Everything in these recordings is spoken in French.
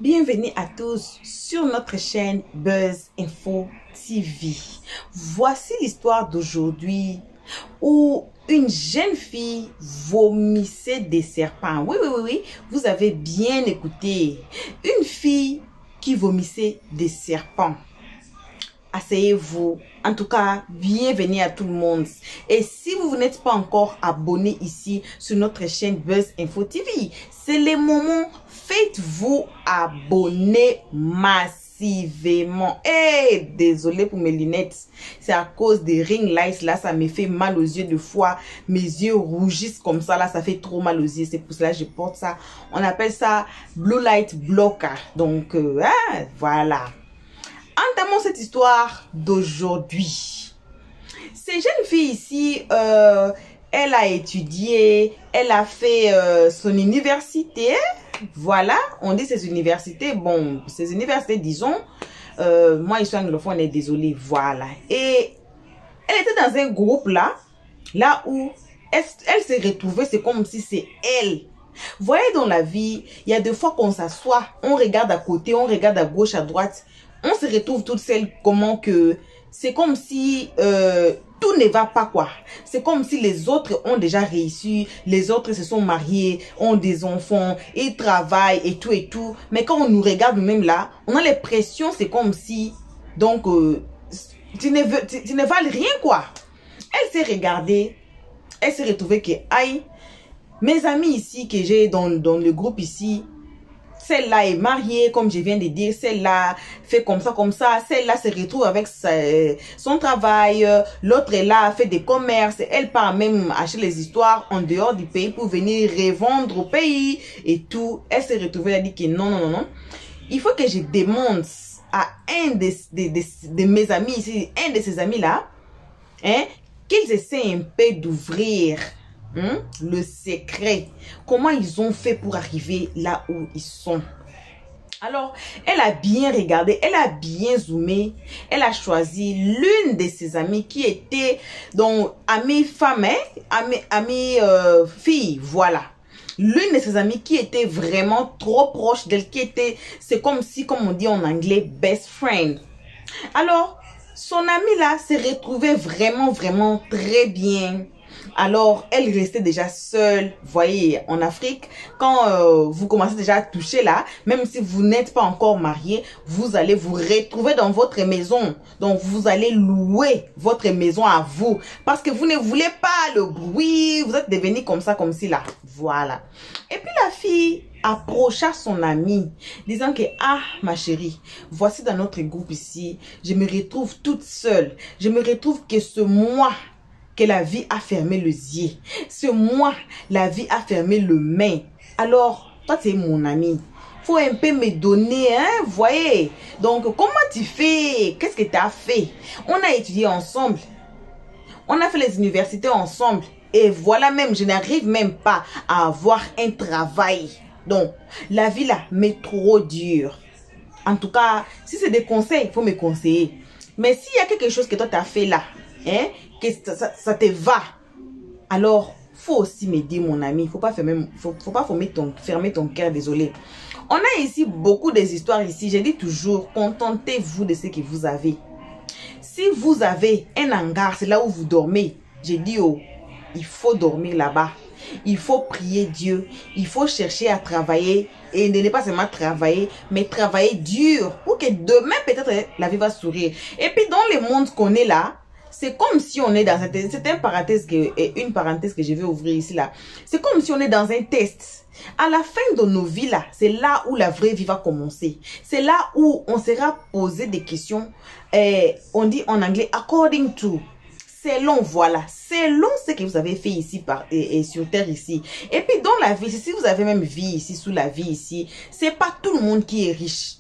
Bienvenue à tous sur notre chaîne Buzz Info TV. Voici l'histoire d'aujourd'hui où une jeune fille vomissait des serpents. Oui, vous avez bien écouté. Une fille qui vomissait des serpents. Asseyez-vous. En tout cas, bienvenue à tout le monde. Et si vous n'êtes pas encore abonné ici sur notre chaîne Buzz Info TV, c'est le moment. Faites-vous abonner massivement. Désolé pour mes lunettes. C'est à cause des ring lights. Là, ça me fait mal aux yeux de fois. Mes yeux rougissent comme ça. Là, ça fait trop mal aux yeux. C'est pour cela que je porte ça. On appelle ça Blue Light Blocker. Donc, voilà. Entamons cette histoire d'aujourd'hui. Cette jeune fille ici, elle a étudié, elle a fait son université. Voilà, on dit ces universités. Bon, ces universités, disons, moi, je suis anglophone et désolé, voilà. Et elle était dans un groupe là où elle s'est retrouvée, c'est comme si c'est elle. Vous voyez, dans la vie, il y a des fois qu'on s'assoit, on regarde à côté, on regarde à gauche, à droite. On se retrouve toute seule, comment que c'est comme si tout ne va pas quoi. C'est comme si les autres ont déjà réussi, les autres se sont mariés, ont des enfants, ils travaillent et tout. Mais quand on nous regarde nous-mêmes là, on a l'impression c'est comme si, donc, tu ne vales rien quoi. Elle s'est regardée, elle s'est retrouvée que, aïe, mes amis ici que j'ai dans le groupe ici, celle-là est mariée, comme je viens de dire. Celle-là fait comme ça. Celle-là se retrouve avec son travail. L'autre est là, fait des commerces. Elle part même acheter les histoires en dehors du pays pour venir revendre au pays et tout. Elle s'est retrouvée, elle a dit que non. Il faut que je demande à un de mes amis ici, un de ces amis-là, qu'ils essaient un peu d'ouvrir le secret, comment ils ont fait pour arriver là où ils sont. Alors, elle a bien regardé, elle a bien zoomé, elle a choisi l'une de ses amies qui était donc amie femme, amie fille, voilà. L'une de ses amies qui était vraiment trop proche d'elle, qui était, c'est comme si, comme on dit en anglais, best friend. Alors, son amie là s'est retrouvée vraiment très bien. Alors, elle restait déjà seule. Vous voyez, en Afrique, quand vous commencez déjà à toucher là, même si vous n'êtes pas encore marié, vous allez vous retrouver dans votre maison. Donc, vous allez louer votre maison à vous. Parce que vous ne voulez pas le bruit. Vous êtes devenu comme ça, comme ci là. Voilà. Et puis, la fille approcha son amie, disant que, ah, ma chérie, voici dans notre groupe ici, je me retrouve toute seule. Je me retrouve que ce mois que la vie a fermé les yeux. Ce mois, la vie a fermé le main. Alors, toi, tu es mon ami. Faut un peu me donner, vous voyez. Donc, comment tu fais? Qu'est-ce que tu as fait? On a étudié ensemble. On a fait les universités ensemble. Et voilà même, je n'arrive même pas à avoir un travail. Donc, la vie là m'est trop dure. En tout cas, si c'est des conseils, il faut me conseiller. Mais s'il y a quelque chose que toi, tu as fait là, que ça te va, alors faut aussi m'aider mon ami. Faut pas fermer ton cœur, désolé. On a ici beaucoup des histoires ici. Je dis toujours, contentez-vous de ce que vous avez. Si vous avez un hangar, c'est là où vous dormez, je dis il faut dormir là-bas. Il faut prier Dieu. Il faut chercher à travailler. Et ne pas seulement travailler, mais travailler dur. Pour que demain, peut-être, la vie va sourire. Et puis, dans le monde qu'on est là, c'est comme si on est dans un test. C'est une parenthèse que je vais ouvrir ici là. C'est comme si on est dans un test. À la fin de nos vies là, c'est là où la vraie vie va commencer. C'est là où on sera posé des questions. On dit en anglais according to. Selon, voilà, selon ce que vous avez fait ici et sur terre ici. Et puis dans la vie, si vous avez même vie ici, sous la vie ici, c'est pas tout le monde qui est riche.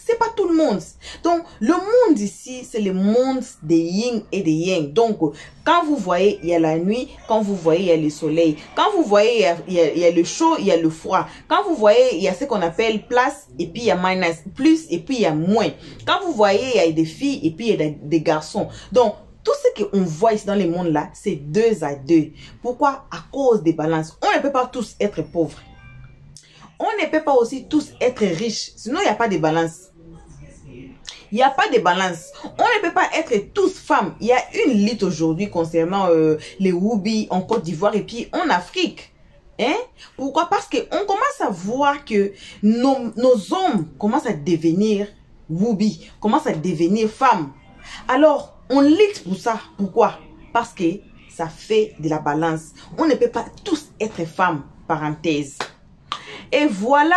C'est pas tout le monde. Donc, le monde ici, c'est le monde des yin et des yang. Donc, quand vous voyez, il y a la nuit. Quand vous voyez, il y a le soleil. Quand vous voyez, il y a le chaud, il y a le froid. Quand vous voyez, il y a ce qu'on appelle plus, et puis il y a minus, plus, et puis il y a moins. Quand vous voyez, il y a des filles, et puis il y a des garçons. Donc, tout ce qu'on voit ici dans le monde là, c'est 2 à 2. Pourquoi? À cause des balances. On ne peut pas tous être pauvres. On ne peut pas aussi tous être riches. Sinon, il n'y a pas de balance. Il n'y a pas de balance. On ne peut pas être tous femmes. Il y a une lutte aujourd'hui concernant les Woubi en Côte d'Ivoire et puis en Afrique. Hein? Pourquoi? Parce qu'on commence à voir que nos hommes commencent à devenir Woubi, commencent à devenir femmes. Alors, on lutte pour ça. Pourquoi? Parce que ça fait de la balance. On ne peut pas tous être femmes, parenthèse. Et voilà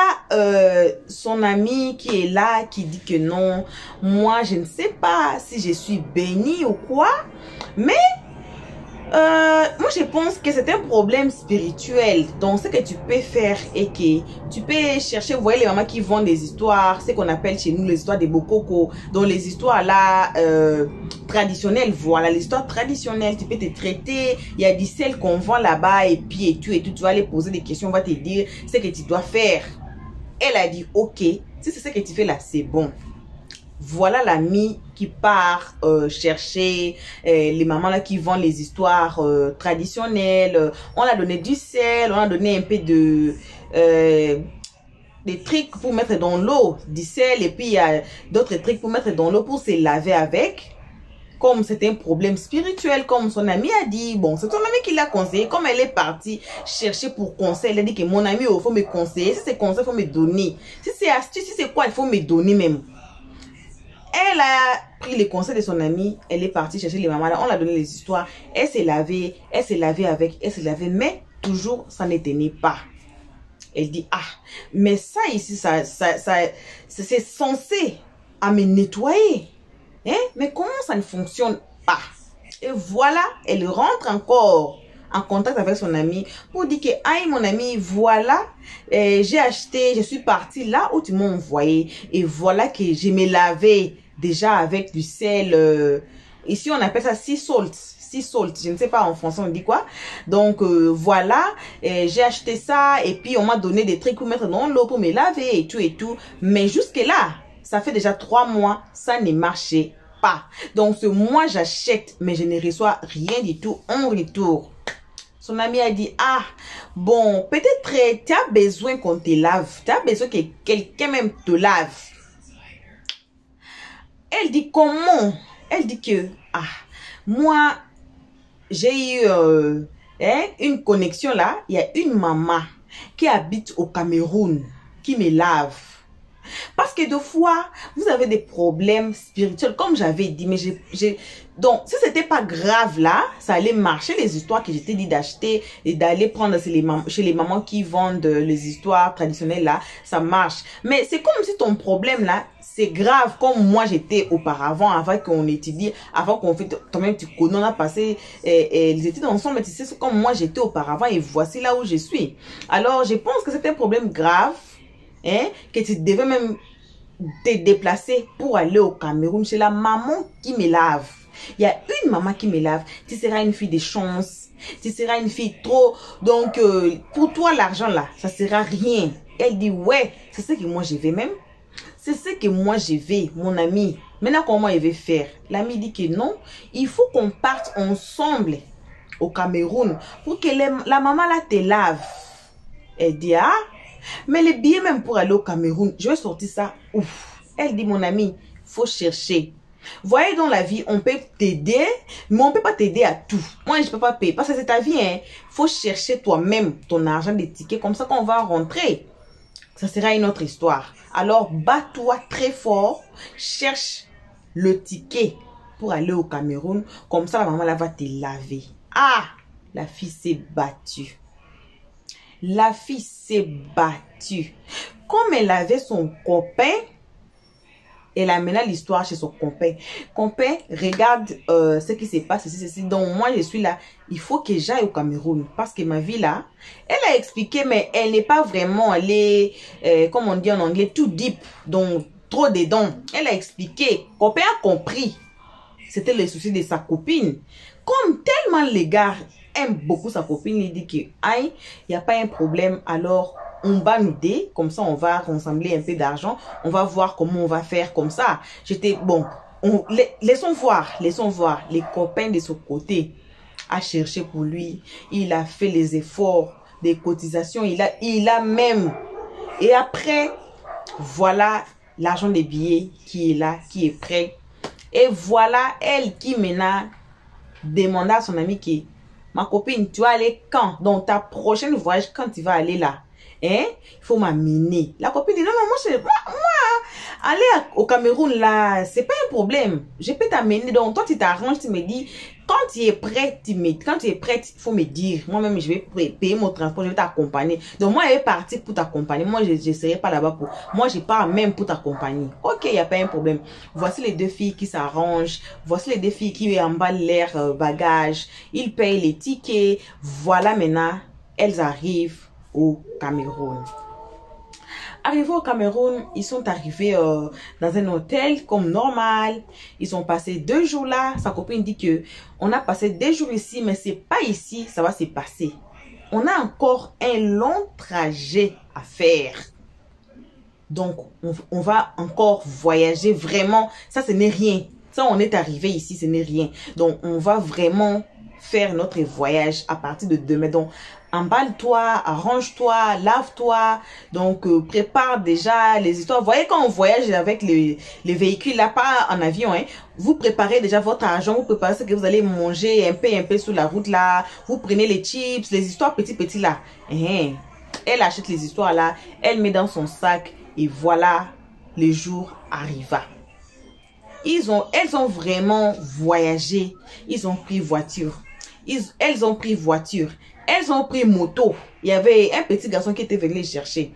son ami qui est là, qui dit que non, moi je ne sais pas si je suis bénie ou quoi, mais moi je pense que c'est un problème spirituel. Donc ce que tu peux faire est que tu peux chercher, vous voyez les mamans qui vendent des histoires, ce qu'on appelle chez nous les histoires des bokoko, donc les histoires là traditionnelles, voilà les histoires traditionnelles, tu peux te traiter, il y a des celles qu'on vend là-bas et puis tu vas aller poser des questions, on va te dire ce que tu dois faire. Elle a dit ok, si c'est ce que tu fais là, c'est bon. Voilà l'ami qui part chercher les mamans là qui vendent les histoires traditionnelles. On a donné du sel, on a donné un peu de des trucs pour mettre dans l'eau, du sel, et puis il y a d'autres trucs pour mettre dans l'eau pour se laver avec. Comme c'est un problème spirituel, comme son ami a dit, bon, c'est ton ami qui l'a conseillé. Comme elle est partie chercher pour conseil, elle a dit que mon ami, il faut me conseiller. Si c'est conseil, il faut me donner. Si c'est astuce, si c'est quoi, il faut me donner même. Elle a pris les conseils de son ami, elle est partie chercher les mamans là, on l'a donné les histoires, elle s'est lavée avec, elle s'est lavée, mais toujours ça ne tenait pas. Elle dit, ah, mais ça ici, c'est censé à me nettoyer. Hein? Mais comment ça ne fonctionne pas? Et voilà, elle rentre encore en contact avec son ami pour dire que, aïe mon ami, voilà, j'ai acheté, je suis partie là où tu m'as envoyé et voilà que je me lavais déjà avec du sel, ici on appelle ça sea salt, je ne sais pas en français on dit quoi. Donc voilà, j'ai acheté ça et puis on m'a donné des trucs pour mettre dans l'eau pour me laver et tout. Mais jusque là, ça fait déjà 3 mois, ça ne marchait pas. Donc ce mois j'achète mais je ne reçois rien du tout en retour. Son ami a dit, ah, bon, peut-être tu as besoin qu'on te lave. Tu as besoin que quelqu'un même te lave. Elle dit, comment? Elle dit que, ah, moi, j'ai eu une connexion là. Il y a une maman qui habite au Cameroun qui me lave. Parce que des fois, vous avez des problèmes spirituels, comme j'avais dit, mais donc, si c'était pas grave là, ça allait marcher les histoires que j'étais dit d'acheter et d'aller prendre chez les mamans qui vendent les histoires traditionnelles là, ça marche. Mais c'est comme si ton problème là, c'est grave comme moi j'étais auparavant, avant qu'on étudie, avant qu'on fait, toi-même tu connais, on a passé les études ensemble, mais tu sais comme moi j'étais auparavant et voici là où je suis. Alors, je pense que c'est un problème grave. Hein, que tu devais même te déplacer pour aller au Cameroun chez la maman qui me lave. Il y a une maman qui me lave. Tu seras une fille de chance. Tu seras une fille trop. Donc, pour toi, l'argent là, ça sera rien. Elle dit, ouais, c'est ce que moi je vais même. C'est ce que moi je vais, mon ami. Maintenant, comment il va faire? L'ami dit que non, il faut qu'on parte ensemble au Cameroun pour que la maman là te lave. Elle dit, ah, mais les billets même pour aller au Cameroun, je vais sortir ça. Ouf. Elle dit, mon ami, faut chercher. Voyez, dans la vie, on peut t'aider, mais on peut pas t'aider à tout. Moi, je peux pas payer parce que c'est ta vie. Hein. Faut chercher toi-même ton argent des tickets. Comme ça, quand on va rentrer, ça sera une autre histoire. Alors, bats-toi très fort. Cherche le ticket pour aller au Cameroun. Comme ça, la maman là va te laver. Ah, la fille s'est battue. La fille s'est battue. Comme elle avait son copain, elle amena l'histoire chez son copain. Copain, regarde ce qui se passe ici. Donc moi, je suis là. Il faut que j'aille au Cameroun. Parce que ma vie là, elle a expliqué, mais elle n'est pas vraiment allée, comme on dit en anglais, too deep. Donc, trop dedans. Elle a expliqué. Copain a compris. C'était le souci de sa copine. Comme tellement les gars aime beaucoup sa copine, il dit que aïe, il n'y a pas un problème, alors on va nous aider, comme ça on va rassembler un peu d'argent, on va voir comment on va faire comme ça. J'étais bon, laissons voir, les copains de son côté a cherché pour lui, il a fait les efforts des cotisations, il a même Et après, voilà l'argent des billets qui est là, qui est prêt. Et voilà elle qui maintenant demande à son ami qui, ma copine, tu vas aller quand? Donc ta prochaine voyage, quand tu vas aller là, hein? Il faut m'amener. La copine dit, non, non, moi, aller au Cameroun là, c'est pas un problème. Je peux t'amener. Donc toi, tu t'arranges, tu me dis, quand tu es prêt, quand tu es prête, il faut me dire. Moi-même, je vais payer mon transport, je vais t'accompagner. Donc moi, je vais partir pour t'accompagner. Moi, je ne serai pas là-bas pour... Moi, je pars même pour t'accompagner. Ok, il n'y a pas un problème. Voici les deux filles qui s'arrangent. Voici les deux filles qui emballent leurs bagages. Ils payent les tickets. Voilà maintenant, elles arrivent au Cameroun. Arrivés au Cameroun, ils sont arrivés dans un hôtel comme normal. Ils ont passé 2 jours là. Sa copine dit que on a passé 2 jours ici, mais c'est pas ici, ça va se passer. On a encore un long trajet à faire. Donc, on va encore voyager vraiment. Ça, ce n'est rien. Ça, on est arrivé ici, ce n'est rien. Donc, on va vraiment faire notre voyage à partir de demain. Donc, emballe-toi, arrange-toi, lave-toi. Donc, prépare déjà les histoires. Vous voyez, quand on voyage avec les véhicules, là, pas en avion, hein, vous préparez déjà votre argent, vous préparez ce que vous allez manger un peu sur la route, là. Vous prenez les chips, les histoires petits, là. Elle achète les histoires, là. Elle met dans son sac. Et voilà, le jour arriva. Elles ont vraiment voyagé. Ils ont pris voiture. Elles ont pris voiture. Elles ont pris moto. Il y avait un petit garçon qui était venu les chercher.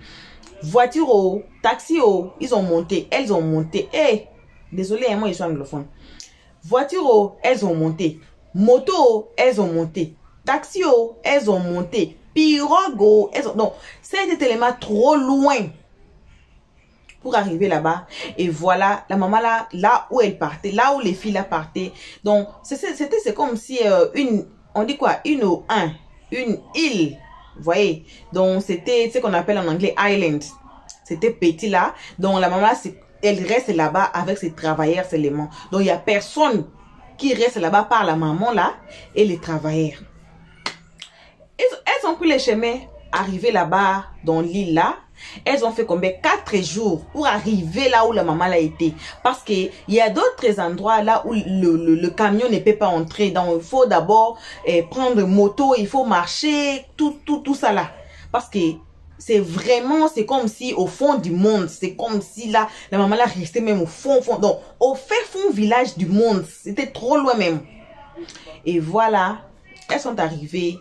Voiture, oh, taxi, oh, ils ont monté. Elles ont monté. Eh, désolé, moi, je suis anglophone. Voiture, oh, elles ont monté. Moto, oh, elles ont monté. Taxi, oh, elles ont monté. Pirogue, oh, elles ont... Donc, c'était tellement trop loin pour arriver là-bas. Et voilà, la maman là où elle partait, là où les filles là partaient. Donc, c'est comme si on dit quoi, une île, vous voyez. Donc, c'était ce qu'on appelle en anglais island. C'était petit là. Donc, la maman, elle reste là-bas avec ses travailleurs seulement. Donc, il n'y a personne qui reste là-bas par la maman là et les travailleurs. Elles ont pris le chemin, arrivé là-bas dans l'île là. Elles ont fait combien? 4 jours pour arriver là où la maman a été. Parce qu'il y a d'autres endroits là où le camion ne peut pas entrer. Donc, il faut d'abord prendre moto, il faut marcher, tout ça là. Parce que c'est vraiment, c'est comme si au fond du monde, c'est comme si là, la maman là restait même au fond. Donc, au fait fond village du monde, c'était trop loin même. Et voilà, elles sont arrivées,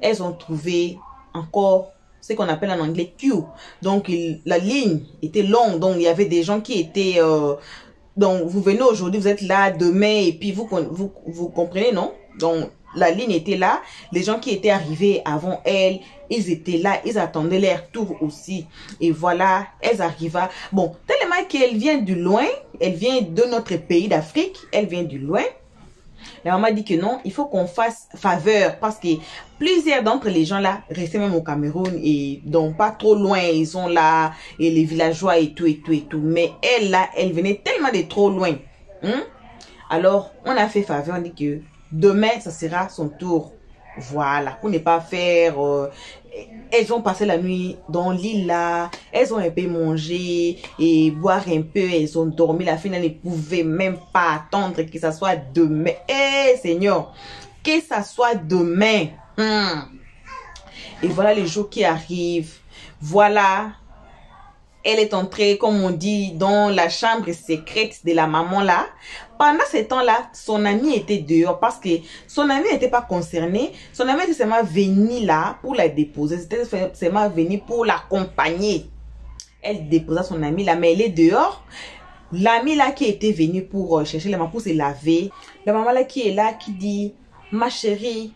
elles ont trouvé encore ce qu'on appelle en anglais queue. Donc, la ligne était longue. Donc, il y avait des gens qui étaient... donc, vous venez aujourd'hui, vous êtes là demain et puis vous comprenez, non? Donc, la ligne était là. Les gens qui étaient arrivés avant elle, ils étaient là. Ils attendaient leur tour aussi. Et voilà, elles arrivaient. Bon, tellement qu'elle vient du loin. Elle vient de notre pays d'Afrique. Elle vient du loin. La maman dit que non, il faut qu'on fasse faveur parce que plusieurs d'entre les gens là restaient même au Cameroun et donc pas trop loin, ils sont là et les villageois et tout. Mais elle là, elle venait tellement de trop loin. Alors, on a fait faveur, on dit que demain, ça sera son tour. Voilà, pour ne pas faire... elles ont passé la nuit dans l'île là, elles ont un peu mangé et boire un peu, elles ont dormi. La fille ne pouvait même pas attendre que ça soit demain. Eh Seigneur, que ça soit demain. Et voilà le jour qui arrive. Voilà, elle est entrée, comme on dit, dans la chambre secrète de la maman là. Pendant ce temps-là, son ami était dehors parce que son ami n'était pas concerné. Son ami était seulement venu là pour la déposer. C'était seulement venu pour l'accompagner. Elle déposa son ami là, mais elle est dehors. L'ami là qui était venu pour chercher la maman pour se laver. La maman là qui est là, qui dit, ma chérie,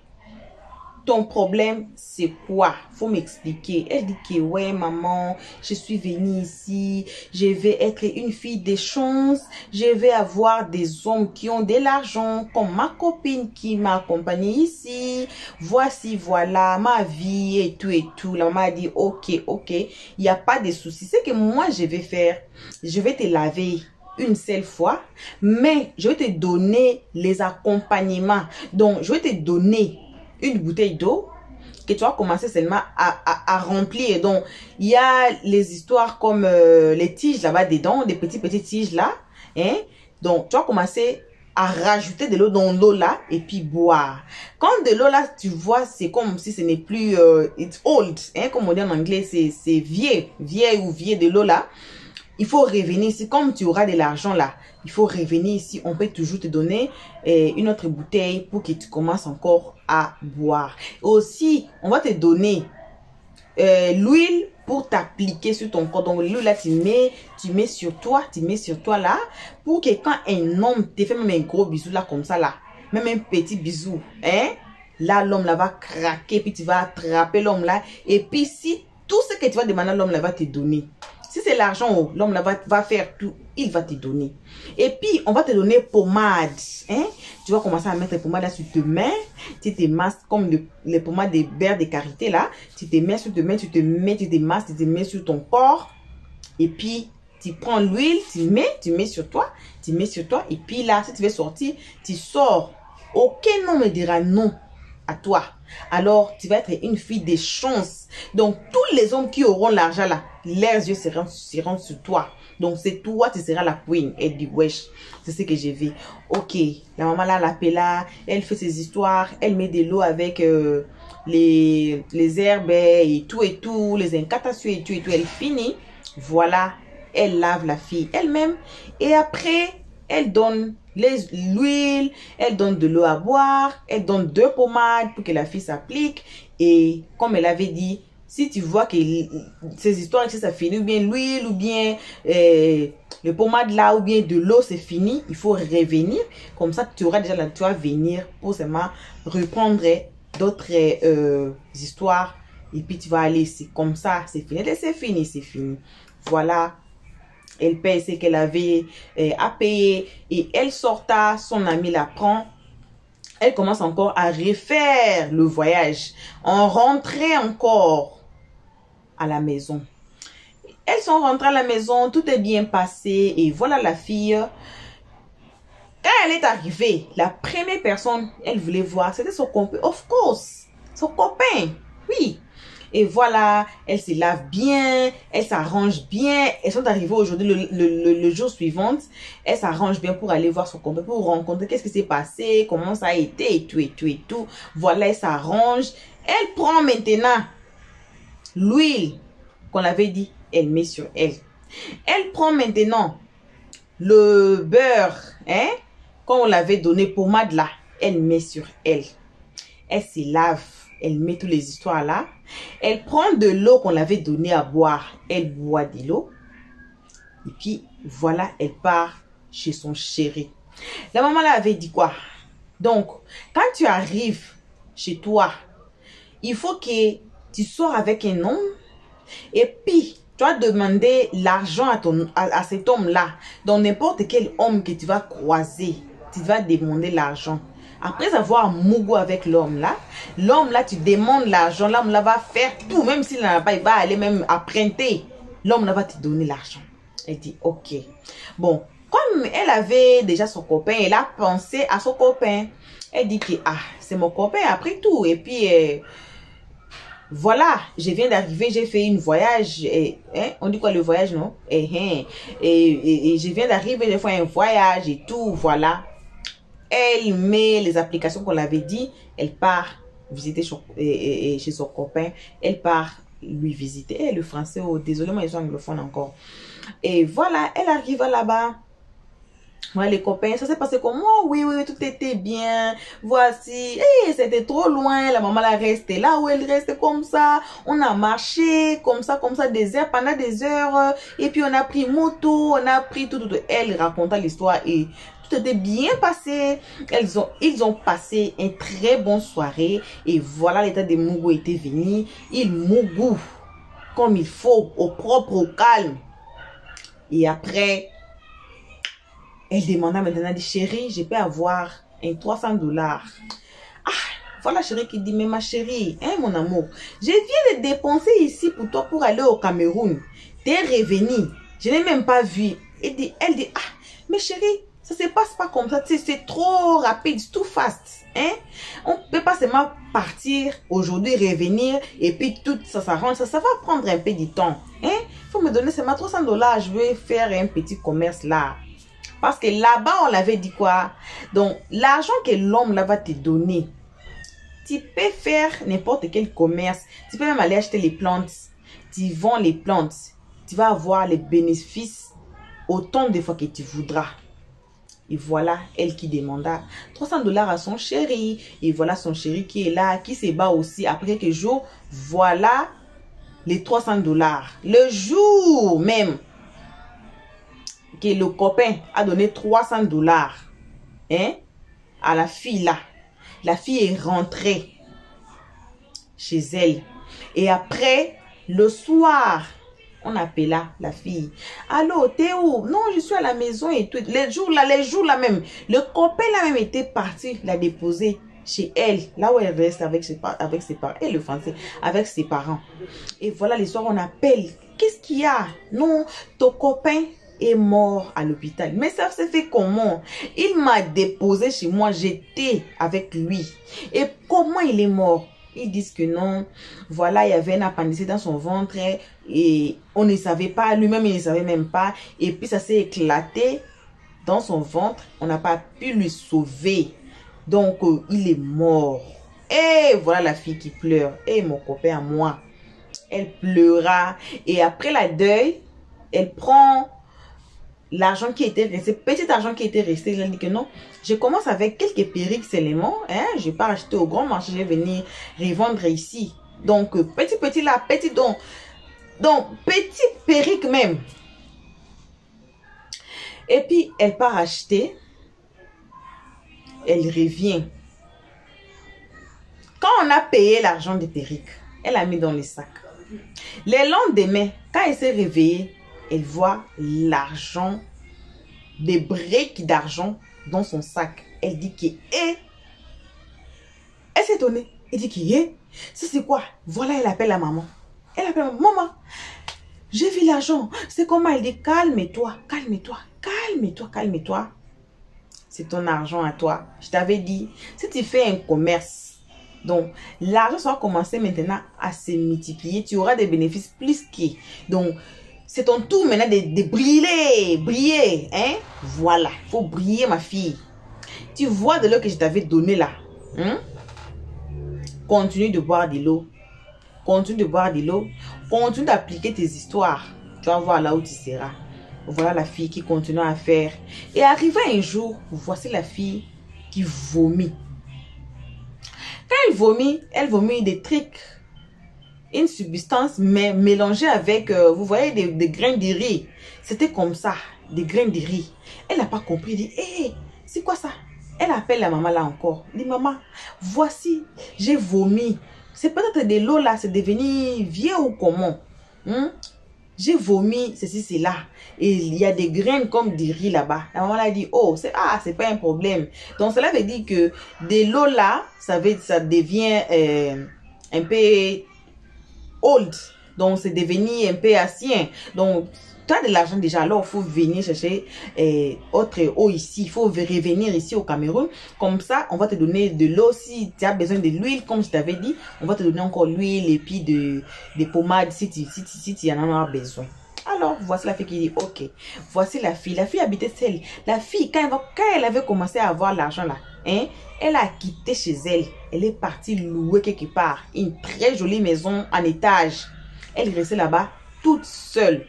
ton problème, c'est quoi? Faut m'expliquer. Elle dit que ouais, maman, je suis venue ici. Je vais être une fille des chances. Je vais avoir des hommes qui ont de l'argent, comme ma copine qui m'a accompagnée ici. Voici, voilà, ma vie et tout. La maman a dit, ok. Il n'y a pas de souci. C'est que moi, je vais faire, je vais te laver une seule fois, mais je vais te donner les accompagnements. Donc, je vais te donner une bouteille d'eau. que tu vas commencer seulement à remplir. Donc, il y a les histoires comme les tiges là-bas dedans, des petites tiges là. Hein? Donc, tu vas commencer à rajouter de l'eau dans l'eau là et puis boire. Quand de l'eau là, tu vois, c'est comme si ce n'est plus it's old, hein, comme on dit en anglais, c'est vieux de l'eau là. Il faut revenir ici, comme tu auras de l'argent là, il faut revenir ici. On peut toujours te donner une autre bouteille pour que tu commences encore à boire. Aussi, on va te donner l'huile pour t'appliquer sur ton corps. Donc l'huile là, tu mets sur toi là, pour que quand un homme te fait même un gros bisou là comme ça là, même un petit bisou, hein, là l'homme là va craquer, puis tu vas attraper l'homme là, et puis si tout ce que tu vas demander, l'homme là va te donner. Si c'est l'argent, l'homme là va faire tout, il va te donner. Et puis, on va te donner pommade. Hein? Tu vas commencer à mettre pommade là sur tes mains. Tu te masses comme les pommades des beurre de karité là. Tu te mets sur tes mains, tu te masses, tu te mets sur ton corps. Et puis, tu prends l'huile, tu mets sur toi. Et puis là, si tu veux sortir, tu sors. Aucun homme ne dira non à toi. Alors, tu vas être une fille de chance. Donc, tous les hommes qui auront l'argent là, leurs yeux seront sur toi. Donc, c'est toi, tu seras la queen. Elle dit, wesh, c'est ce que j'ai vu. Ok, la maman là, l'appelle là, elle fait ses histoires, elle met de l'eau avec les herbes et tout, les incantations et tout. Elle finit. Voilà, elle lave la fille elle-même. Et après, elle donne l'huile, elle donne de l'eau à boire, elle donne 2 pommades pour que la fille s'applique. Et comme elle avait dit, si tu vois que ces histoires, si ça finit, ou bien l'huile, ou bien le pommade là, ou bien de l'eau, c'est fini, il faut revenir. Comme ça, tu auras déjà là, tu vas venir pour seulement reprendre d'autres histoires. Et puis tu vas aller, c'est comme ça, c'est fini, c'est fini. Voilà. Elle paye ce qu'elle avait à payer et elle sorta, son ami la prend. Elle commence encore à refaire le voyage. On rentrait encore à la maison. Elles sont rentrées à la maison, tout est bien passé et voilà la fille. Quand elle est arrivée, la première personne elle voulait voir, c'était son copain. Of course, son copain, oui. Et voilà, elle se lave bien, elle s'arrange bien. Elles sont arrivées aujourd'hui, le jour suivant. Elle s'arrange bien pour aller voir son copain, pour rencontrer qu'est-ce qui s'est passé, comment ça a été, et tout. Voilà, elle s'arrange. Elle prend maintenant l'huile qu'on avait dit, elle met sur elle. Elle prend maintenant le beurre, hein, qu'on l'avait donné pommade là, elle met sur elle. Elle se lave. Elle met toutes les histoires là. Elle prend de l'eau qu'on l'avait donnée à boire. Elle boit de l'eau. Et puis, voilà, elle part chez son chéri. La maman là avait dit quoi? Donc, quand tu arrives chez toi, il faut que tu sors avec un homme. Et puis, tu vas demander l'argent à cet homme-là. Donc, n'importe quel homme que tu vas croiser, tu vas demander l'argent. Après avoir mougou avec l'homme là, tu demandes l'argent, l'homme là va faire tout, même s'il n'en a pas, il va aller même emprunter. L'homme là va te donner l'argent. Elle dit, ok. Bon, comme elle avait déjà son copain, elle a pensé à son copain. Elle dit que, ah, c'est mon copain après tout. Et puis, voilà, je viens d'arriver, j'ai fait une voyage. Hein, on dit quoi le voyage, non? Et je viens d'arriver, j'ai fait un voyage et tout, voilà. Elle met les applications qu'on l'avait dit. Elle part visiter chez son copain. Elle part lui visiter. Le français, oh, désolé, moi, ils sont anglophones encore. Et voilà, elle arrive là-bas. Voilà les copains, ça s'est passé comme moi. Oui, tout était bien. Voici, c'était trop loin. La maman là restait là où elle restait comme ça. On a marché comme ça, des heures, pendant des heures. Et puis on a pris moto, on a pris tout. Elle raconta l'histoire et tout était bien passé. Ils ont passé une très bonne soirée. Et voilà, l'état de Mougou était venu. Il Mougou comme il faut, au propre, au calme. Et après, elle demanda maintenant, elle dit, chérie, je peux avoir un $300. Ah, voilà chérie qui dit, mais ma chérie, hein, mon amour, je viens de dépenser ici pour toi pour aller au Cameroun. T'es revenu, je n'ai même pas vu. Elle dit, ah, mais chérie, Ça se passe pas comme ça. C'est trop rapide, c'est tout fast. Hein? On peut pas seulement partir aujourd'hui, revenir et puis tout ça s'arrange. Ça va prendre un peu de temps. Hein? Faut me donner seulement 300 $. Je vais faire un petit commerce là. Parce que là-bas, on l'avait dit quoi? Donc, l'argent que l'homme là va te donner, tu peux faire n'importe quel commerce. Tu peux même aller acheter les plantes. Tu vends les plantes. Tu vas avoir les bénéfices autant de fois que tu voudras. Et voilà, elle qui demanda 300 $ à son chéri. Et voilà son chéri qui est là, qui se bat aussi après quelques jours. Voilà les 300 $. Le jour même que le copain a donné 300 $, hein, à la fille là. La fille est rentrée chez elle. Et après, le soir, on appela la fille. Allô, t'es où? Non, je suis à la maison et tout. Les jours là même, le copain là même était parti la déposer chez elle, là où elle reste avec ses parents, et le français, avec ses parents. Et voilà, les soirs, on appelle. Qu'est-ce qu'il y a? Non, ton copain est mort à l'hôpital. Mais ça s'est fait comment? Il m'a déposé chez moi, j'étais avec lui. Et comment il est mort? Ils disent que non, voilà, il y avait une appendicite dans son ventre et on ne savait pas, lui-même il ne savait même pas. Et puis ça s'est éclaté dans son ventre, on n'a pas pu lui sauver. Donc il est mort. Et voilà la fille qui pleure. Et mon copain à moi, elle pleura. Et après la deuil, elle prend l'argent qui était resté, petit argent qui était resté, elle dit que non, je commence avec quelques perruques seulement, hein, je vais pas acheter au grand marché, je vais venir revendre ici. Donc, petit là, petit donc petit perruque même. Et puis, elle part acheter, elle revient. Quand on a payé l'argent des perruques, elle a mis dans le sac. Le lendemain, quand elle s'est réveillée, elle voit l'argent, des briques d'argent dans son sac. Elle dit que, elle s'est étonnée. Elle dit que, ça c'est quoi? Voilà, elle appelle la maman. Elle appelle la maman. Maman, j'ai vu l'argent. C'est comment? Elle dit, calme-toi, calme-toi, calme-toi, calme-toi. C'est ton argent à toi. Je t'avais dit, si tu fais un commerce, donc l'argent va commencer maintenant à se multiplier. Tu auras des bénéfices plus que. Donc, c'est ton tour maintenant de briller, briller, hein? Voilà, il faut briller ma fille. Tu vois de l'eau que je t'avais donné là, hein? Continue de boire de l'eau. Continue de boire de l'eau. Continue d'appliquer tes histoires. Tu vas voir là où tu seras. Voilà la fille qui continue à faire. Et arrivé un jour, voici la fille qui vomit. Quand elle vomit des trucs. Une substance mais mélangée avec, vous voyez, des grains de riz. C'était comme ça, des grains de riz. Elle n'a pas compris, elle dit, hé, c'est quoi ça? Elle appelle la maman là encore. Elle dit, maman, voici, j'ai vomi. C'est peut-être de l'eau là, c'est devenu vieux ou comment? J'ai vomi, ceci, c'est là. Et il y a des graines comme du riz là-bas. La maman là dit, oh, c'est pas un problème. Donc cela veut dire que de l'eau là, ça devient un peu old, donc c'est devenu un peu ancien. Donc tu as de l'argent déjà, alors il faut venir chercher autre eau ici, il faut revenir ici au Cameroun. Comme ça on va te donner de l'eau. Si tu as besoin de l'huile, comme je t'avais dit, on va te donner encore l'huile et puis des pommades si tu en as besoin. Alors voici la fille qui dit ok. Voici la fille habitait seule. La fille quand elle avait commencé à avoir l'argent là, hein, elle a quitté chez elle. Elle est partie louer quelque part une très jolie maison en étage. Elle restait là-bas toute seule.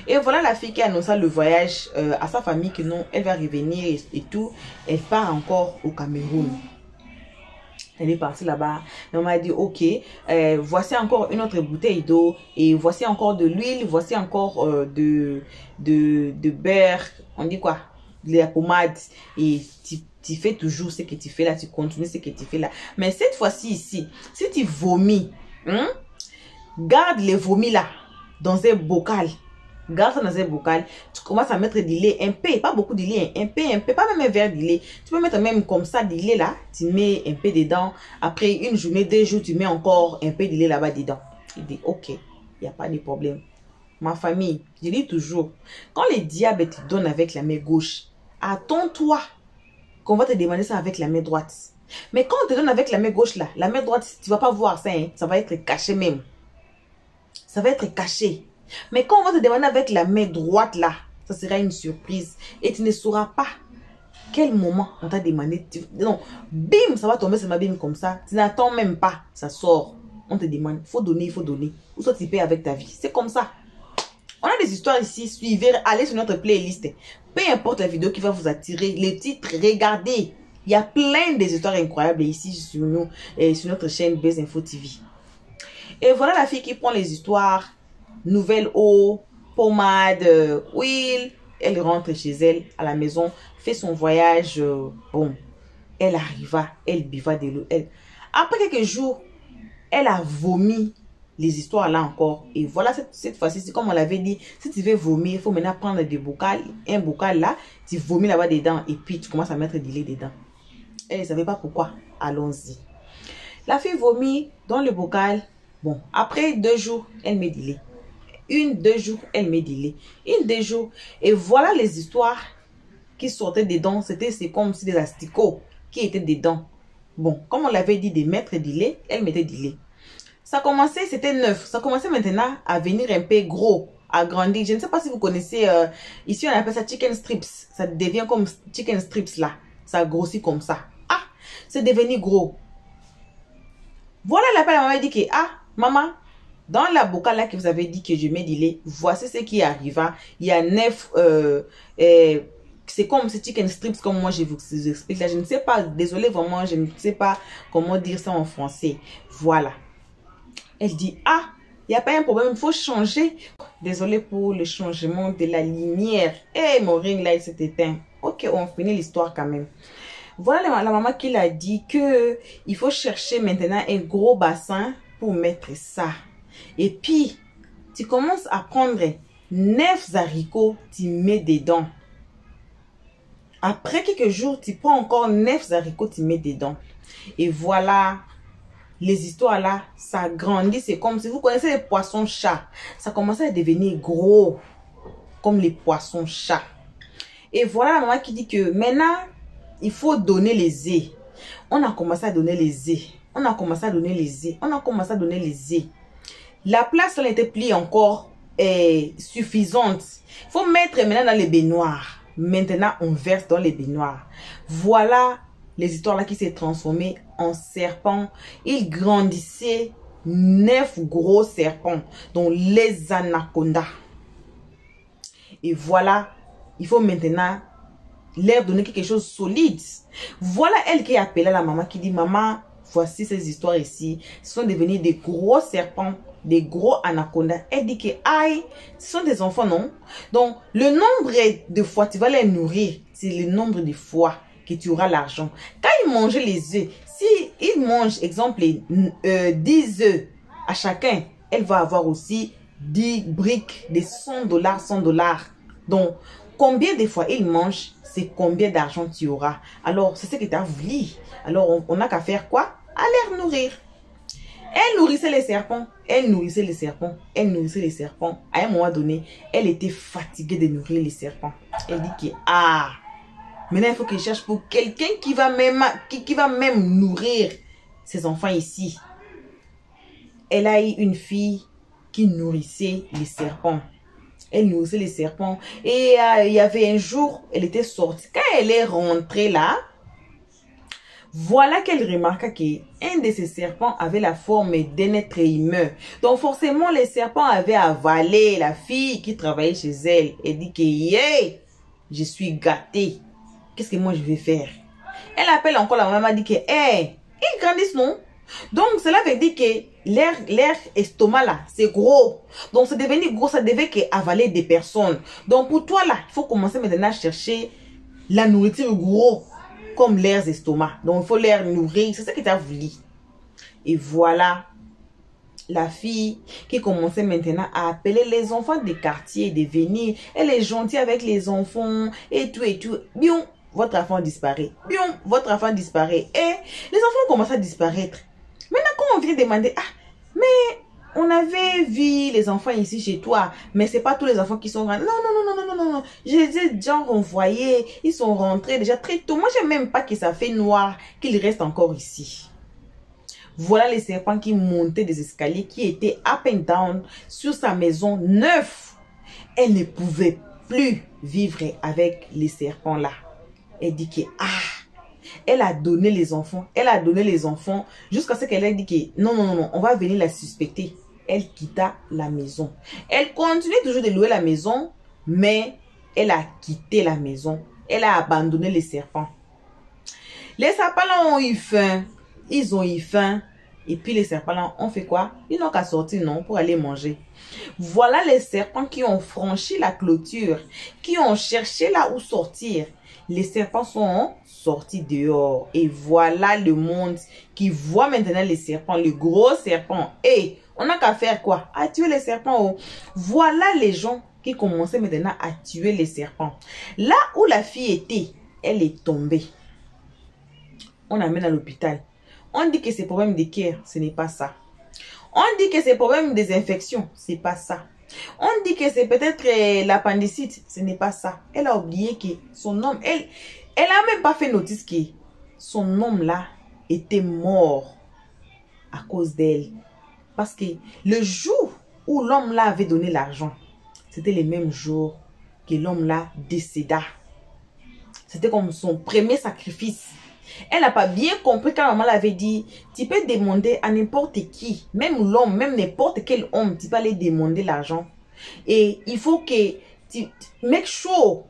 Et voilà la fille qui annonça le voyage à sa famille que non, elle va revenir et tout. Elle part encore au Cameroun. Elle est partie là-bas. On m'a dit, ok, voici encore une autre bouteille d'eau. Et voici encore de l'huile. Voici encore de beurre. On dit quoi? De la pommade. Et tu fais toujours ce que tu fais là. Tu continues ce que tu fais là. Mais cette fois-ci ici, si tu vomis, garde les vomis là dans un bocal. Garde ça dans un bocal. Tu commences à mettre du lait un peu, pas beaucoup de lait, un peu, pas même un verre de lait. Tu peux mettre même comme ça du lait là. Tu mets un peu dedans. Après une journée, 2 jours, tu mets encore un peu de lait là-bas dedans. Il dit ok, il n'y a pas de problème. Ma famille, je dis toujours, quand le diable te donne avec la main gauche, attends-toi qu'on va te demander ça avec la main droite. Mais quand on te donne avec la main gauche là, la main droite, tu vas pas voir ça, hein, ça va être caché même. Ça va être caché. Mais quand on va te demander avec la main droite là, ça sera une surprise. Et tu ne sauras pas quel moment on t'a demandé. Non, bim, ça va tomber sur ma bim comme ça. Tu n'attends même pas, ça sort. On te demande, il faut donner, il faut donner. Ou soit tu payes avec ta vie. C'est comme ça. On a des histoires ici, suivez, allez sur notre playlist. Peu importe la vidéo qui va vous attirer, les titres, regardez. Il y a plein d'histoires incroyables ici sur nous, et sur notre chaîne Buzz Info TV. Et voilà la fille qui prend les histoires, nouvelle eau, pommade, huile. Elle rentre chez elle, à la maison, fait son voyage. Bon, elle arriva, elle buva de l'eau. Après quelques jours, elle a vomi les histoires là encore. Et voilà, cette fois-ci, c'est comme on l'avait dit, si tu veux vomir, il faut maintenant prendre des bocals, un bocal là, tu vomis là-bas dedans et puis tu commences à mettre du lait dedans. Elle ne savait pas pourquoi. Allons-y. La fille vomit dans le bocal. Bon, après 2 jours, elle met du lait. 2 jours, elle met du lait. 2 jours. Et voilà les histoires qui sortaient dedans. C'est comme si des asticots qui étaient dedans. Bon, comme on l'avait dit de mettre du lait, elle mettait du lait. Ça commençait, c'était neuf. Ça commençait maintenant à venir un peu gros, à grandir. Je ne sais pas si vous connaissez, ici on appelle ça chicken strips. Ça devient comme chicken strips là. Ça grossit comme ça. Ah, c'est devenu gros. Voilà l'appel à maman dit que, ah, maman, dans la bocal là que vous avez dit que je mets du lait, voici ce qui arriva. Il y a 9, c'est comme ce chicken strips comme moi je vous explique là. Je ne sais pas, désolé vraiment, je ne sais pas comment dire ça en français. Voilà. Elle dit, ah, il n'y a pas un problème, il faut changer. Désolé pour le changement de la lumière. Et mon ring light s'est éteint. Ok, on finit l'histoire quand même. Voilà la maman qui l'a dit que il faut chercher maintenant un gros bassin pour mettre ça. Et puis, tu commences à prendre 9 haricots, tu mets dedans. Après quelques jours, tu prends encore 9 haricots, tu mets dedans. Et voilà, les histoires là, ça grandit. C'est comme si vous connaissez les poissons chats. Ça commence à devenir gros, comme les poissons chats. Et voilà la maman qui dit que maintenant, il faut donner les œufs. On a commencé à donner les œufs. On a commencé à donner les œufs. On a commencé à donner les œufs. La place, elle était plus encore suffisante. Il faut mettre maintenant dans les baignoires. Maintenant, on verse dans les baignoires. Voilà les histoires là qui s'est transformées en serpents. Il grandissait 9 gros serpents, dont les anacondas. Et voilà, il faut maintenant leur donner quelque chose de solide. Voilà elle qui a appelé la maman qui dit, maman, voici ces histoires ici. Ce sont devenus des gros serpents, des gros anacondas. Elle dit que, aïe, ce sont des enfants, non? Donc, le nombre de fois tu vas les nourrir, c'est le nombre de fois que tu auras l'argent. Quand ils mangent les œufs, si ils mangent, exemple, 10 œufs à chacun, elle va avoir aussi 10 briques de 100 $, 100 $. Donc, combien de fois ils mangent, c'est combien d'argent tu auras. Alors, c'est ce que tu as voulu. Alors, on n'a qu'à faire quoi? À les nourrir. Elle nourrissait les serpents. Elle nourrissait les serpents. Elle nourrissait les serpents. À un moment donné, elle était fatiguée de nourrir les serpents. Elle dit que, ah, maintenant, il faut qu'elle cherche pour quelqu'un qui va même nourrir ses enfants ici. Elle a eu une fille qui nourrissait les serpents. Elle nourrissait les serpents. Et il y avait un jour, elle était sortie. Quand elle est rentrée là, voilà qu'elle remarqua qu'un de ces serpents avait la forme d'un être humain. Donc forcément, les serpents avaient avalé la fille qui travaillait chez elle. Elle dit que, yeah, je suis gâtée. Qu'est-ce que moi je vais faire? Elle appelle encore la maman, dit que, hey, ils grandissent, non? Donc, cela veut dire que leur estomac là, c'est gros. Donc, c'est devenu gros, ça devait avaler des personnes. Donc, pour toi là, il faut commencer maintenant à chercher la nourriture gros, comme leurs estomacs. Donc, il faut les nourrir. C'est ça que tu as voulu. Et voilà, la fille qui commençait maintenant à appeler les enfants des quartiers de venir. Elle est gentille avec les enfants et tout et tout. Bien, votre enfant disparaît. Bien, votre enfant disparaît. Et les enfants commencent à disparaître. Maintenant, quand on vient demander, ah, mais on avait vu les enfants ici chez toi, mais c'est pas tous les enfants qui sont rentrés. Non, non, non, non, non, non, non. Je les ai déjà renvoyés. Ils sont rentrés déjà très tôt. Moi, j'aime même pas que ça fait noir, qu'ils restent encore ici. Voilà les serpents qui montaient des escaliers, qui étaient up and down sur sa maison neuve. Elle ne pouvait plus vivre avec les serpents là. Elle dit que, elle a donné les enfants. Elle a donné les enfants jusqu'à ce qu'elle ait dit que non, non, non, non, on va venir la suspecter. Elle quitta la maison. Elle continue toujours de louer la maison, mais elle a quitté la maison. Elle a abandonné les serpents. Les serpents là ont eu faim. Ils ont eu faim. Et puis les serpents là ont fait quoi? Ils n'ont qu'à sortir, non, pour aller manger. Voilà les serpents qui ont franchi la clôture, qui ont cherché là où sortir. Les serpents sont sortis dehors. Et voilà le monde qui voit maintenant les serpents, le gros serpent. Et on n'a qu'à faire quoi? À tuer les serpents. Oh. Voilà les gens qui commençaient maintenant à tuer les serpents. Là où la fille était, elle est tombée. On l'amène à l'hôpital. On dit que c'est problème de cœur, ce n'est pas ça. On dit que c'est problème des infections, c'est pas ça. On dit que c'est peut-être l'appendicite, ce n'est pas ça. Elle a oublié que son homme, elle a même pas fait notice que son homme là était mort à cause d'elle. Parce que le jour où l'homme là avait donné l'argent, c'était le même jour que l'homme là décéda. C'était comme son premier sacrifice. Elle n'a pas bien compris quand maman l'avait dit, tu peux demander à n'importe qui, même l'homme, même n'importe quel homme, tu peux aller demander l'argent. Et il faut que tu make sure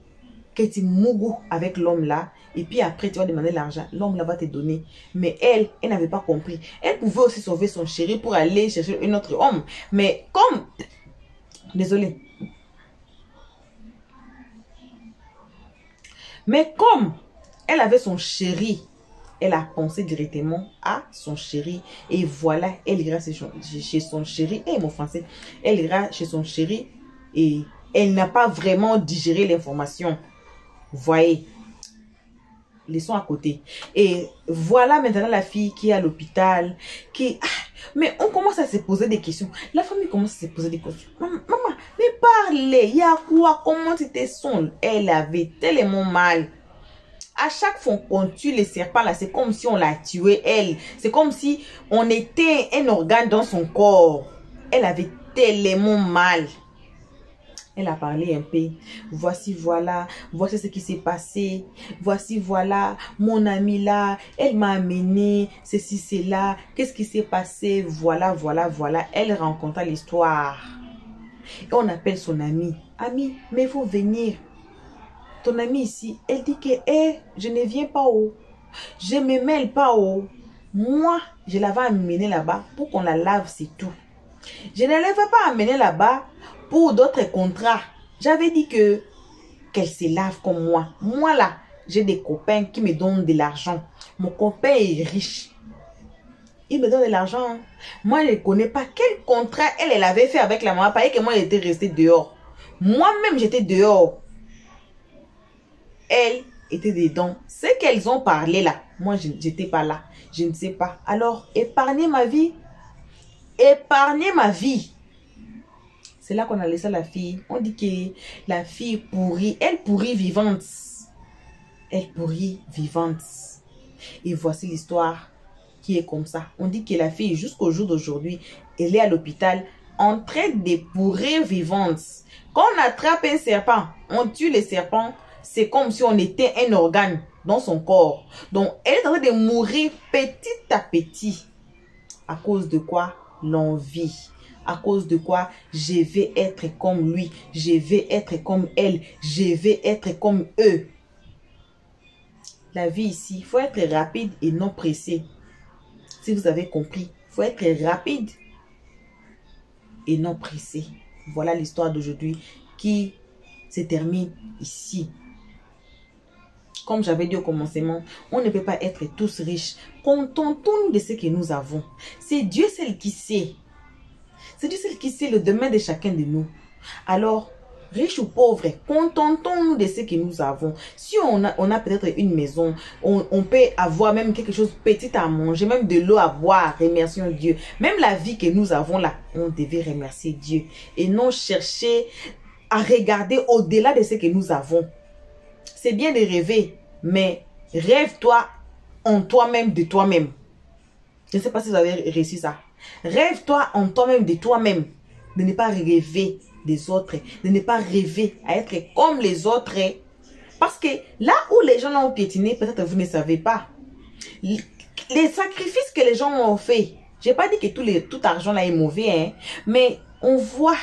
que tu mougou avec l'homme là. Et puis après, tu vas demander l'argent. L'homme là va te donner. Mais elle n'avait pas compris. Elle pouvait aussi sauver son chéri pour aller chercher un autre homme. Mais comme... Désolée. Mais comme elle avait son chéri, elle a pensé directement à son chéri. Et voilà, elle ira chez son chéri. Et mon français, elle ira chez son chéri. Et elle n'a pas vraiment digéré l'information. Vous voyez, laissons à côté. Et voilà maintenant la fille qui est à l'hôpital. Mais on commence à se poser des questions. La famille commence à se poser des questions. Maman, mais parlez. Il y a quoi? Comment c'était son? Elle avait tellement mal. À chaque fois qu'on tue les serpents là, c'est comme si on l'a tué elle. C'est comme si on était un organe dans son corps. Elle avait tellement mal. Elle a parlé un peu. Voici, voilà. Voici ce qui s'est passé. Voici, voilà. Mon amie là, elle m'a amené. Ceci, c'est là. Qu'est-ce qui s'est passé? Voilà, voilà, voilà. Elle rencontra l'histoire. Et on appelle son amie. Amie, mais il faut venir. Ton amie ici, elle dit que je ne viens pas haut. Je ne me mêle pas haut. Moi, je l'avais amenée là-bas pour qu'on la lave, c'est tout. Je ne l'avais pas amenée là-bas pour d'autres contrats. J'avais dit qu'elle se lave comme moi. Moi là, j'ai des copains qui me donnent de l'argent. Mon copain est riche. Il me donne de l'argent. Moi, je ne connais pas quel contrat elle avait fait avec la maman. Parce que moi, elle était restée dehors. Moi-même, j'étais dehors. Elle était dedans. Ce qu'elles ont parlé là, moi, je n'étais pas là. Je ne sais pas. Alors, épargnez ma vie. Épargnez ma vie. C'est là qu'on a laissé la fille. On dit que la fille pourrit. Elle pourrit vivante. Elle pourrit vivante. Et voici l'histoire qui est comme ça. On dit que la fille, jusqu'au jour d'aujourd'hui, elle est à l'hôpital en train de pourrir vivante. Quand on attrape un serpent, on tue les serpents. C'est comme si on était un organe dans son corps. Donc, elle est en train de mourir petit à petit. À cause de quoi? L'envie. À cause de quoi? Je vais être comme lui. Je vais être comme elle. Je vais être comme eux. La vie ici, il faut être rapide et non pressé. Si vous avez compris, il faut être rapide et non pressé. Voilà l'histoire d'aujourd'hui qui se termine ici. Comme j'avais dit au commencement, on ne peut pas être tous riches. Contentons-nous de ce que nous avons. C'est Dieu seul qui sait. C'est Dieu seul qui sait le demain de chacun de nous. Alors, riches ou pauvres, contentons-nous de ce que nous avons. Si on a peut-être une maison, on peut avoir même quelque chose de petit à manger, même de l'eau à boire, remercions Dieu. Même la vie que nous avons là, on devait remercier Dieu. Et non chercher à regarder au-delà de ce que nous avons. C'est bien de rêver, mais rêve-toi en toi-même, de toi-même. Je ne sais pas si vous avez réussi ça. Rêve-toi en toi-même, de toi-même. De ne pas rêver des autres. De ne pas rêver à être comme les autres. Parce que là où les gens l'ont piétiné, peut-être vous ne savez pas. Les sacrifices que les gens ont fait. Je n'ai pas dit que tout argent là est mauvais. Hein, mais on voit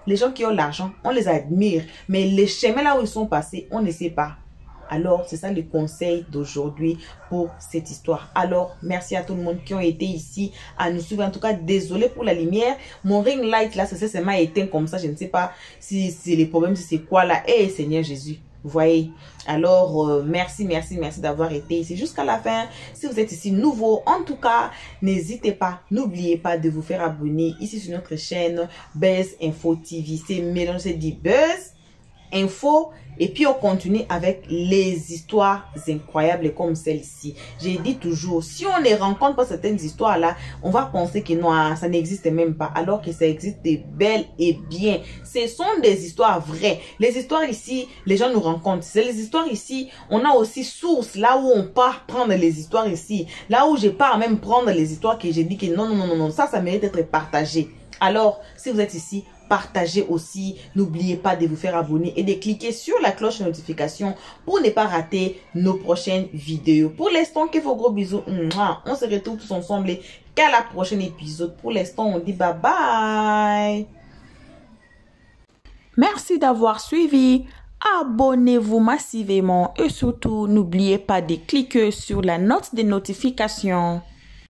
les gens qui ont l'argent, on les admire. Mais les chemins là où ils sont passés, on ne sait pas. Alors, c'est ça le conseil d'aujourd'hui pour cette histoire. Alors, merci à tout le monde qui ont été ici à nous suivre. En tout cas, désolé pour la lumière. Mon ring light là, ça m'a éteint comme ça. Je ne sais pas si c'est les problèmes, si c'est quoi là. Eh, Seigneur Jésus, vous voyez. Alors, merci d'avoir été ici jusqu'à la fin. Si vous êtes ici nouveau, en tout cas, n'hésitez pas, n'oubliez pas de vous faire abonner ici sur notre chaîne Buzz Info TV. C'est mélangé dit Buzz Info. Et puis on continue avec les histoires incroyables comme celle-ci. J'ai dit toujours, si on ne rencontre pas certaines histoires-là, on va penser que non, ça n'existe même pas. Alors que ça existe bel et bien. Ce sont des histoires vraies. Les histoires ici, les gens nous rencontrent. C'est les histoires ici, on a aussi source, là où on part prendre les histoires ici. Là où je pars même prendre les histoires que j'ai dit que non, ça mérite d'être partagé. Alors, si vous êtes ici, partagez aussi. N'oubliez pas de vous faire abonner et de cliquer sur la cloche de notification pour ne pas rater nos prochaines vidéos. Pour l'instant, que vos gros bisous. On se retrouve tous ensemble qu'à la prochaine épisode. Pour l'instant, on dit bye bye. Merci d'avoir suivi. Abonnez-vous massivement et surtout, n'oubliez pas de cliquer sur la note de notification.